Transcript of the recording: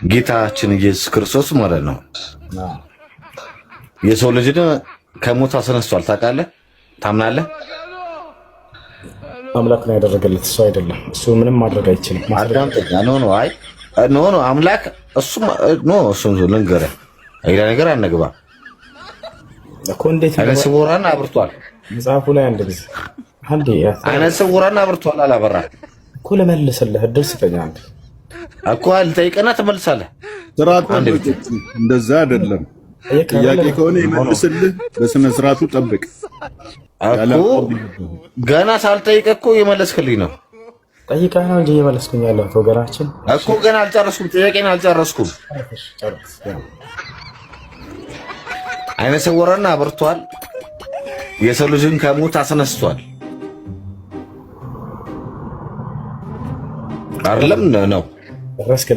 ጌታችን ኢየሱስ ክርስቶስ ማለት ነው የሰው ልጅን ከሞት አስነስቷል። ታውቃለህ? ታምናለህ? አምላክ ነው ያደረገለት፣ እሱ አይደለም። እሱ ምንም ማድረግ አይችልም። አዳምጠኛ ኖ አምላክ እሱም ልንገርህ፣ ሌላ ነገር አነግባ እኮ እንዴት አይነ ስውራን አብርቷል። መጽሐፉ ላይ አንድ ጊዜ አይነ ስውራን አብርቷል። አላበራ እኮ ለመልስልህ እድል ስጠኝ አንድ እኮ አልጠይቀና ትመልሳለህ። ስርዓቱ እንደዛ አይደለም። ጥያቄ ከሆነ ይመልስልህ፣ በስነ ስርዓቱ ጠብቅ እኮ ገና ሳልጠይቅ እኮ የመለስክልኝ ነው። ጠይቀህ ነው እንጂ እየመለስኩኝ ያለሁት ወገናችን እኮ ገና አልጨረስኩም፣ ጥያቄን አልጨረስኩም። አይነ ስውራን አብርቷል፣ የሰው ልጅን ከሞት አስነስቷል። አይደለም ነው ረስከ